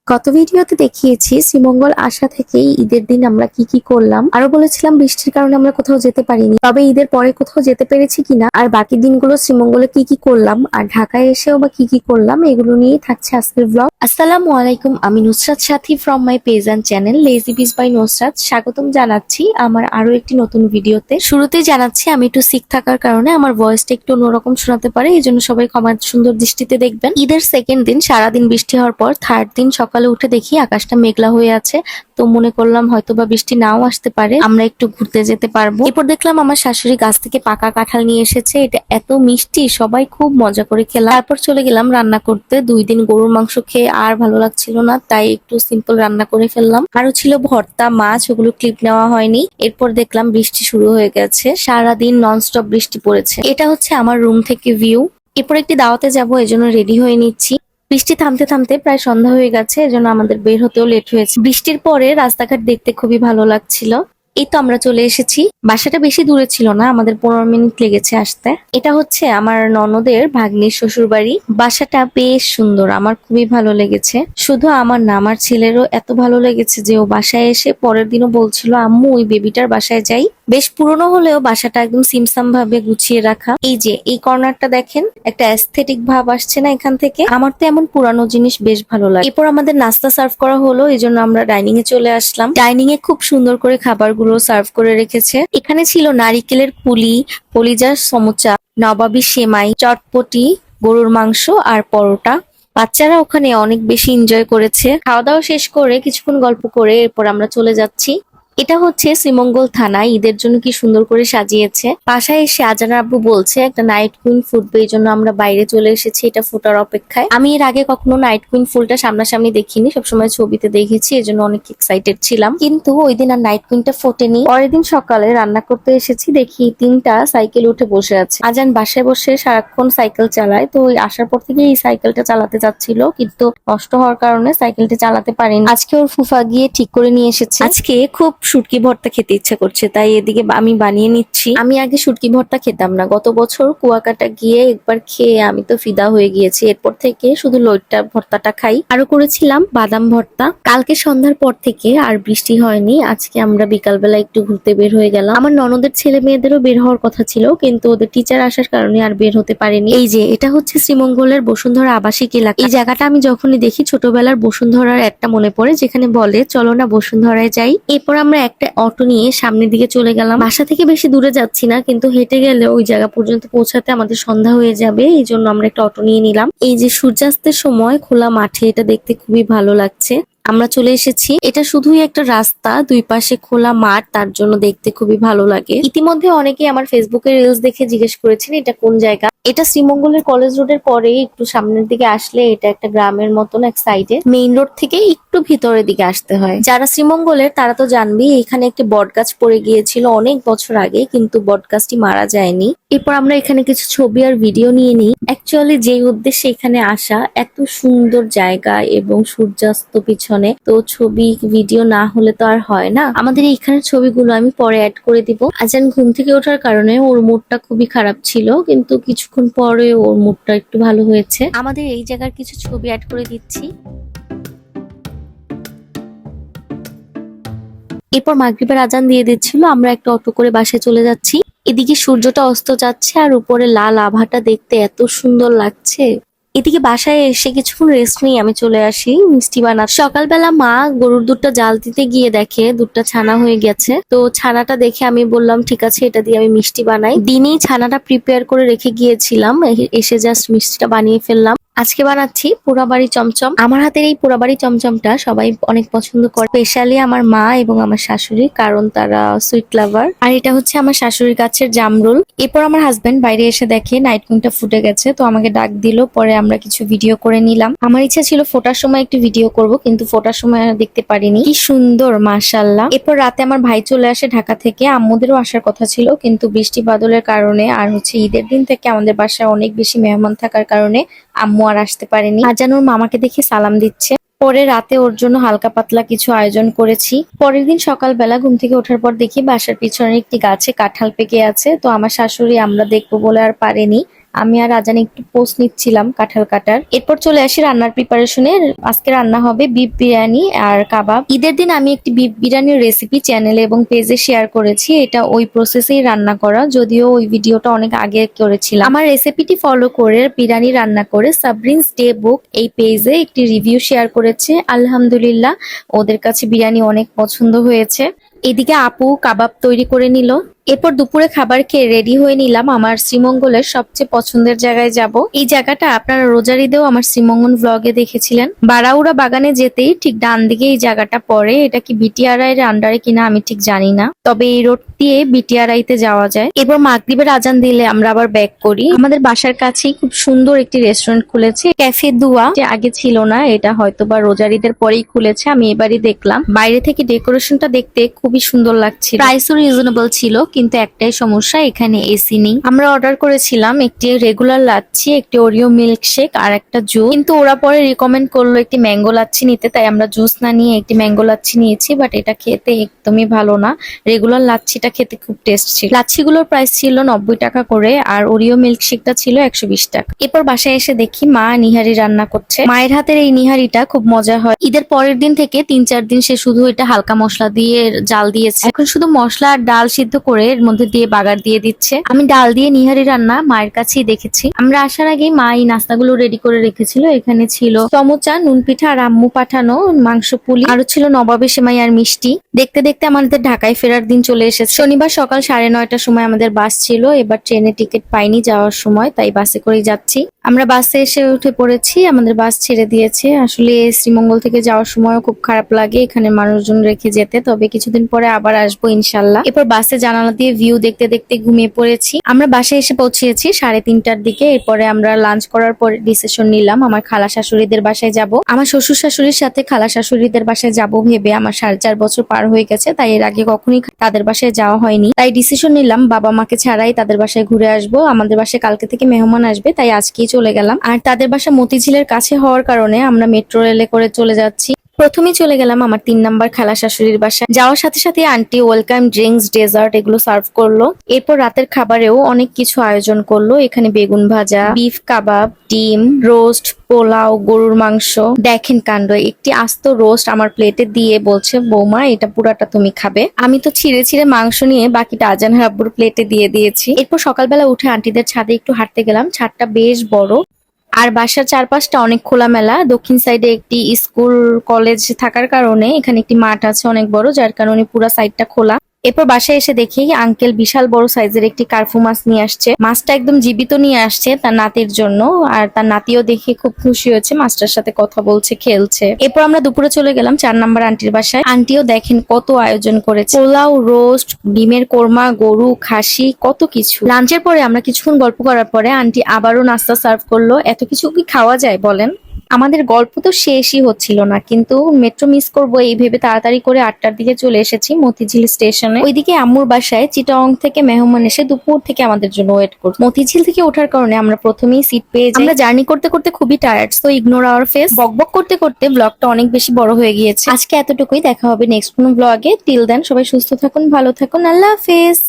গত ভিডিওতে দেখিয়েছি শ্রীমঙ্গল আসা থেকেই ঈদের দিন আমরা কি কি করলাম, আরো বলেছিলাম বৃষ্টির কারণে আমরা কোথাও যেতে পারিনি, তবে ঈদের পরে কোথাও যেতে পেরেছি কিনা, আর বাকি দিনগুলো শ্রীমঙ্গলে কি কি করলাম আর ঢাকায় এসেও বা কি কি করলাম এগুলো নিয়েই থাকছে আজকের ব্লগ। আসসালামু আলাইকুম, আমি Nusrat Sathi from my page and channel lazy biz by Nusrat. স্বাগতম জানাচ্ছি আমার আরো একটি নতুন ভিডিওতে। শুরুতেই জানাচ্ছি আমি একটু সিক থাকার কারণে আমার ভয়েসটা একটু অন্যরকম শোনাতে পারে, এই জন্য সবাই ক্ষমা সুন্দর দৃষ্টিতে দেখবেন। ঈদের সেকেন্ড দিন সারাদিন বৃষ্টি হওয়ার পর থার্ড দিন সকালে উঠে দেখি আকাশটা মেঘলা হয়ে আছে, তো মনে করলাম হয়তো বা বৃষ্টি নাও আসতে পারে, আমরা একটু ঘুরতে যেতে পারবো। এরপর দেখলাম আমার শাশুড়ি গাছ থেকে পাকা কাঁঠাল নিয়ে এসেছে, এটা এত মিষ্টি, সবাই খুব মজা করে খেলাম। তারপর চলে গেলাম রান্না করতে। 2 দিন গরুর মাংস খেয়ে আর ভালো লাগছিল না, তাই একটু সিম্পল রান্না করে ফেললাম। আরো ছিল ভর্তা, মাছ, ওগুলো ক্লিপ নেওয়া হয়নি। এরপর দেখলাম বৃষ্টি শুরু হয়ে গেছে, সারাদিন ননস্টপ বৃষ্টি পড়েছে। এটা হচ্ছে আমার রুম থেকে ভিউ। এরপর একটি দাওয়াতে যাবো, এজন্য রেডি হয়ে নিচ্ছি। বৃষ্টি থামতে থামতে প্রায় সন্ধ্যা হয়ে গেছে, এজন্য আমাদের বের হতেও লেট হয়েছে। বৃষ্টির পরে রাস্তাঘাট দেখতে খুবই ভালো লাগছিল। এই তো আমরা চলে এসেছি। বাসাটা বেশি দূরে ছিল না, আমাদের 15 মিনিট লেগেছে আসতে। এটা হচ্ছে আমার ননদের ভাগ্নির শ্বশুর বাড়ি। বাসাটা বেশ সুন্দর, আমার খুবই ভালো লেগেছে। শুধু আমার না, আমার ছেলেরও এত ভালো লেগেছে যে ও বাসায় এসে পরের দিনও বলছিল আম্মু ওই বেবিটার বাসায় যাই। বেশ পুরনো হলেও বাসাটা একদম সিমসাম ভাবে গুছিয়ে রাখা। এই যে এই কর্নারটা দেখেন, একটা অ্যাস্থেটিক ভাব আসছে না এখান থেকে? আমার তো এমন পুরানো জিনিস বেশ ভালো লাগে। এরপর আমাদের নাস্তা সার্ভ করা হলো, এই জন্য আমরা ডাইনিং এ চলে আসলাম। ডাইনিং এ খুব সুন্দর করে খাবারগুলো সার্ভ করে রেখেছে। এখানে ছিল নারিকেলের পুলি, কলিজার সমুচা, নবাবী সেমাই, চটপটি, গরুর মাংস আর পরোটা। বাচ্চারা ওখানে অনেক বেশি এনজয় করেছে। খাওয়া দাওয়া শেষ করে কিছুক্ষণ গল্প করে এরপর আমরা চলে যাচ্ছি। এটা হচ্ছে শ্রীমঙ্গল থানা, ঈদের জন্য কি সুন্দর করে সাজিয়েছে। বাসায় এসে আজানা আব্বু বলছে একটা নাইট কুইন ফুটবে, এই জন্য আমরা বাইরে চলে এসেছি এটা ফোটার অপেক্ষায়। আমি এর আগে কখনো নাইট কুইন ফুলটা সামনাসামনি দেখিনি, সবসময় ছবিতে দেখেছি, এই জন্য অনেক এক্সাইটেড ছিলাম। কিন্তু ওই দিন আর নাইট কুইনটা ফোটেনি। পরের দিন সকালে রান্না করতে এসেছি, দেখি 3টা সাইকেল উঠে বসে আছে। আজান বাসায় বসে সারাক্ষণ সাইকেল চালায়, তো ওই আসার পর থেকে এই সাইকেলটা চালাতে যাচ্ছিল, কিন্তু নষ্ট হওয়ার কারণে সাইকেলটা চালাতে পারেনি। আজকে ওর ফুফা গিয়ে ঠিক করে নিয়ে এসেছে। আজকে খুব শুটকি ভর্তা খেতে ইচ্ছা করছে, তাই এদিকে আমি বানিয়ে নিচ্ছি। আমি আগে শুটকি ভর্তা খেতাম না, গত বছর কুয়াকাটা গিয়ে একবার খেয়ে আমি তো ফিদা হয়ে গিয়েছি। এরপর থেকে শুধু লইট্টা ভর্তাটা খাই। আরো করেছিলাম বাদাম ভর্তা। কালকে সন্ধ্যার পর থেকে আর বৃষ্টি হয়নি। আজকে আমরা বিকালবেলা একটু ঘুরতে বের হয়ে গেলাম। আমার ননদের ছেলে মেয়েদেরও বের হওয়ার কথা ছিল, কিন্তু ওদের টিচার আসার কারণে আর বের হতে পারেনি। এই যে এটা হচ্ছে শ্রীমঙ্গলের বসুন্ধরা আবাসিক এলাকা। এই জায়গাটা আমি যখনই দেখি ছোটবেলার বসুন্ধরার একটা মনে পড়ে, যেখানে বলে চলো না বসুন্ধরায় যাই। এরপর আমরা একটা অটো নিয়ে সামনের দিকে চলে গেলাম। বাসা থেকে বেশি দূরে যাচ্ছি না, কিন্তু হেঁটে গেলে ওই জায়গা পর্যন্ত পৌঁছাতে আমাদের সন্ধ্যা হয়ে যাবে, এই জন্য আমরা একটা অটো নিয়ে নিলাম। এই যে সূর্যাস্তের সময় খোলা মাঠে, এটা দেখতে খুবই ভালো লাগছে। আমরা চলে এসেছি। এটা শুধুই একটা রাস্তা, দুই পাশে খোলা মাঠ, তার জন্য দেখতে খুবই ভালো লাগে। ইতিমধ্যে অনেকেই আমার ফেসবুকে রিলস দেখে জিজ্ঞেস করেছেন এটা কোন জায়গা। এটা শ্রীমঙ্গলের কলেজ রোডের পরে একটু সামনের দিকে আসলে এটা একটা গ্রামের মতন এক সাইডে। মেইন রোড থেকে একটু ভিতরের দিকে আসতে হয়। যারা শ্রীমঙ্গলের তারা তো জানবি, এখানে একটি বটগাছ পড়ে গিয়েছিল অনেক বছর আগে, কিন্তু বটগাছটি মারা যায়নি। এরপর আমরা এখানে কিছু ছবি আর ভিডিও নিয়ে নিই। অ্যাকচুয়ালি যেই উদ্দেশ্যে এখানে আসা, এত সুন্দর জায়গা এবং সূর্যাস্ত পিছনে, তো ছবি ভিডিও না হলে তো আর হয় না। আমাদের এইখানে ছবিগুলো আমি পরে অ্যাড করে দিব। আজান ঘুম থেকে ওঠার কারণে ওর মুডটা খুবই খারাপ ছিল, কিন্তু কিছুক্ষণ পরে ওর মুডটা একটু ভালো হয়েছে। আমাদের এই জায়গার কিছু ছবি অ্যাড করে দিচ্ছি। এরপর মাগরিবের আজান দিয়ে দিচ্ছিল, আমরা একটা অটো করে বাসায় চলে যাচ্ছি। এদিকে সূর্যটা অস্ত যাচ্ছে আর উপরে লাল আভাটা দেখতে এত সুন্দর লাগছে। এদিকে বাসায় এসে কিছুক্ষণ রেস্ট নিয়ে আমি চলে আসি মিষ্টি বানাতে। সকালবেলা মা গরুর দুধটা জাল দিতে গিয়ে দেখে দুধটা ছানা হয়ে গেছে, তো ছানাটা দেখে আমি বললাম ঠিক আছে এটা দিয়ে আমি মিষ্টি বানাই। দিনেই ছানাটা প্রিপেয়ার করে রেখে গিয়েছিলাম, এসে জাস্ট মিষ্টিটা বানিয়ে ফেললাম। আজকে বানাচ্ছি পোড়াবাড়ি চমচম। আমার হাতের এই পোড়াবাড়ি চমচমটা সবাই অনেক পছন্দ করে, স্পেশালি আমার মা এবং আমার শাশুড়ি, কারণ তারা সুইট লাভার। আর এটা হচ্ছে আমার শাশুড়ির গাছের জামরুল। এরপর আমার হাজবেন্ড বাইরে এসে দেখে নাইট কুইনটা ফুটে গেছে, তো আমাকে ডাক দিল। পরে আমরা কিছু ভিডিও করে নিলাম। আমার ইচ্ছা ছিল ফোটার সময় একটু ভিডিও করব, কিন্তু ফোটার সময় আর দেখতে পারিনি। কি সুন্দর মাশাআল্লাহ। এরপর রাতে আমার ভাই চলে আসে ঢাকা থেকে, আম্মুদেরও আসার কথা ছিল, কিন্তু বৃষ্টি বাদলের কারণে আর হচ্ছে ঈদের দিন থেকে আমাদের বাসায় অনেক বেশি মেহমান থাকার কারণে আম্মু আর আসতে পারেনি। আজান ওর মামাকে দেখে সালাম দিচ্ছে। পরে রাতে ওর জন্য হালকা পাতলা কিছু আয়োজন করেছি। পরের দিন সকালবেলা ঘুম থেকে ওঠার পর দেখি বাসার পিছনে একটি গাছে কাঁঠাল পেকে আছে, তো আমার শাশুড়ি আমরা দেখবো বলে আর পারেনি, আমি আর আজান একটু পোস্ট নিচ্ছিলাম কাঁঠাল কাটার। এরপর চলে আসি রান্নার প্রিপারেশনে। আজকে রান্না হবে বিফ বিরিয়ানি আর কাবাব। ঈদের দিন আমি একটি বিফ বিরিয়ানির রেসিপি চ্যানেলে এবং পেজে শেয়ার করেছি। এটা ওই প্রসেসেই রান্না করা, যদিও ওই ভিডিওটা অনেক আগে করেছিলাম। আমার রেসিপিটি ফলো করে বিরিয়ানি রান্না করে সাবরিনস ডে বুক এই পেজে একটি রিভিউ শেয়ার করেছে। আলহামদুলিল্লাহ, ওদের কাছে বিরিয়ানি অনেক পছন্দ হয়েছে। এদিকে আপু কাবাব তৈরি করে নিল। এরপর দুপুরে খাবার খেয়ে রেডি হয়ে নিলাম আমার শ্রীমঙ্গলের সবচেয়ে পছন্দের জায়গায় যাব। এই জায়গাটা আপনারা রোজার ঈদেও আমার শ্রীমঙ্গল ব্লগে দেখেছিলেন। বারাউড়া বাগানে যেতেই ঠিক ডান দিকে এই জায়গাটা পড়ে। এটা কি বিটিআরআই এর আন্ডারে কিনা আমি ঠিক জানি না, তবে এই রোড দিয়ে বিটিআরআই তে যাওয়া যায়। এরপর মাগরিবের আজান দিলে আমরা আবার ব্যাক করি। আমাদের বাসার কাছেই খুব সুন্দর একটি রেস্টুরেন্ট খুলেছে, ক্যাফে দুয়া, যে আগে ছিল না। এটা হয়তোবা রোজার ঈদের পরেই খুলেছে, আমি এবারই দেখলাম। বাইরে থেকে ডেকোরেশনটা দেখতে খুবই সুন্দর লাগছিল, প্রাইসও রিজনেবল ছিল, কিন্তু একটাই সমস্যা, এখানে এসি নেই। আমরা অর্ডার করেছিলাম একটি রেগুলার লাচ্ছি, একটি ওরিও মিল্ক শেক আর একটা জুস, কিন্তু ওরা পরে রিকমেন্ড করলো একটি ম্যাঙ্গো লাচ্ছি নিতে, তাই আমরা জুস না নিয়ে একটি ম্যাঙ্গো লাচ্ছি নিয়েছি। বাট এটা খেতে একদমই ভালো না, রেগুলার লাচ্ছিটা খেতে খুব টেস্ট ছিল। লাচ্ছিগুলোর প্রাইস ছিল 90 টাকা করে আর ওরিও মিল্ক শেকটা ছিল 120 টাকা। এরপর বাসায় এসে দেখি মা নিহারি রান্না করছে। মায়ের হাতের এই নিহারিটা খুব মজা হয়। ঈদের পরের দিন থেকে 3-4 দিন সে শুধু এটা হালকা মশলা দিয়ে জাল দিয়েছে, এখন শুধু মশলা আর ডাল সিদ্ধ করে এর মধ্যে দিয়ে বাগার দিয়ে দিচ্ছে। আমি ডাল দিয়ে নিহারি রান্না মায়ের কাছেই দেখেছি। আমরা আসার আগেই মা এই নাস্তাগুলো রেডি করে রেখেছিল। এখানে ছিল সমুচা, নুন পিঠা আর আম্মু পাঠানো মাংস পুলি, আরো ছিল নবাবের সেমাই আর মিষ্টি। দেখতে দেখতে আমাদের ঢাকায় ফেরার দিন চলে এসেছে। শনিবার সকাল 9:30টার সময় আমাদের বাস ছিল। এবার ট্রেনে টিকিট পাইনি যাওয়ার সময়, তাই বাসে করেই যাচ্ছি। আমরা বাসে এসে উঠে পড়েছি, আমাদের বাস ছেড়ে দিয়েছে। আসলে শ্রীমঙ্গল থেকে যাওয়ার সময়ও খুব খারাপ লাগে এখানে মানুষজন রেখে যেতে, তবে কিছুদিন পরে আবার আসবো ইনশাল্লাহ। এরপর বাসে জানালা দিয়ে ভিউ দেখতে দেখতে ঘুমিয়ে পড়েছি। আমরা বাসায় এসে পৌঁছেছি 3:30টার দিকে। এরপরে আমরা লাঞ্চ করার পর ডিসিশন নিলাম আমার খালা শাশুড়িদের বাসায় যাব। আমার শ্বশুর শাশুড়ির সাথে খালা শাশুড়িদের বাসায় যাব ভেবে আমার 4.5 বছর পার হয়ে গেছে, তাই এর আগে কখনোই তাদের বাসায় যাওয়া হয়নি। তাই ডিসিশন নিলাম বাবা মাকে ছাড়াই তাদের বাসায় ঘুরে আসবো। আমাদের বাসায় কালকে থেকে মেহমান আসবে, তাই আজকেই চলে গেলাম। আর তাদের বাসা মতিঝিলের কাছে হওয়ার কারণে আমরা মেট্রো রেলে করে চলে যাচ্ছি। প্রথমেই চলে গেলাম আমার 3 নাম্বার খালা শাশুড়ির বাসায়। যাওয়ার সাথে সাথে আন্টি ওয়েলকাম ড্রিঙ্কস, ডেজার্ট এগুলো সার্ভ করলো। এরপর রাতের খাবারেও অনেক কিছু আয়োজন করলো। এখানে বেগুন ভাজা, বিফ কাবাব, ডিম রোস্ট, পোলাও, গরুর মাংস। দেখেন কাণ্ড, একটি আস্ত রোস্ট আমার প্লেটে দিয়ে বলছে বৌমা এটা পুরাটা তুমি খাবে। আমি তো ছিঁড়ে ছিঁড়ে মাংস নিয়ে বাকিটা আজান হাব্বুর প্লেটে দিয়ে দিয়েছি। এরপর সকালবেলা উঠে আন্টিদের ছাদে একটু হাঁটতে গেলাম। ছাদটা বেশ বড় আর বাসার চারপাশটা অনেক খোলামেলা। দক্ষিণ সাইডে একটি স্কুল কলেজ থাকার কারণে এখানে একটি মাঠ আছে অনেক বড়, যার কারণে পুরো সাইডটা খোলা। এরপর বাসায় এসে দেখি আঙ্কেল বিশাল বড় সাইজের একটি কার্ফু মাছ নিয়ে আসছে। মাছটা একদম জীবিত নিয়ে আসছে তার নাতির জন্য, আর তার নাতিও দেখে খুব খুশি হয়েছে, মাছটার সাথে কথা বলছে, খেলছে। এরপর আমরা দুপুরে চলে গেলাম 4 নাম্বার আন্টির বাসায়। আন্টিও দেখেন কত আয়োজন করেছে, পোলাও, রোস্ট, ডিমের কোরমা, গরু, খাসি, কত কিছু। লাঞ্চের পরে আমরা কিছুক্ষণ গল্প করার পরে আন্টি আবারও নাস্তা সার্ভ করলো। এত কিছু কি খাওয়া যায় বলেন? আমাদের গল্প তো শেষই হচ্ছিল না, কিন্তু মেট্রো মিস করবো এই ভেবে তাড়াতাড়ি করে 8টার দিকে চলে এসেছি মতিঝিল স্টেশনে। ওইদিকে আম্মুর বাসায় চিটাগং থেকে মেহমান এসে দুপুর থেকে আমাদের জন্য ওয়েট করছে। মতিঝিল থেকে ওঠার কারণে আমরা প্রথমেই সিট পেয়ে যাই। আমরা জার্নি করতে করতে খুবই tired, so ignore hour face. বকবক করতে করতে ব্লগটা অনেক বেশি বড় হয়ে গিয়েছে। আজকে এতটুকুই, দেখা হবে নেক্সট কোনো ব্লগে। টিল দেন সবাই সুস্থ থাকুন, ভালো থাকুন, আল্লাহ হাফেজ।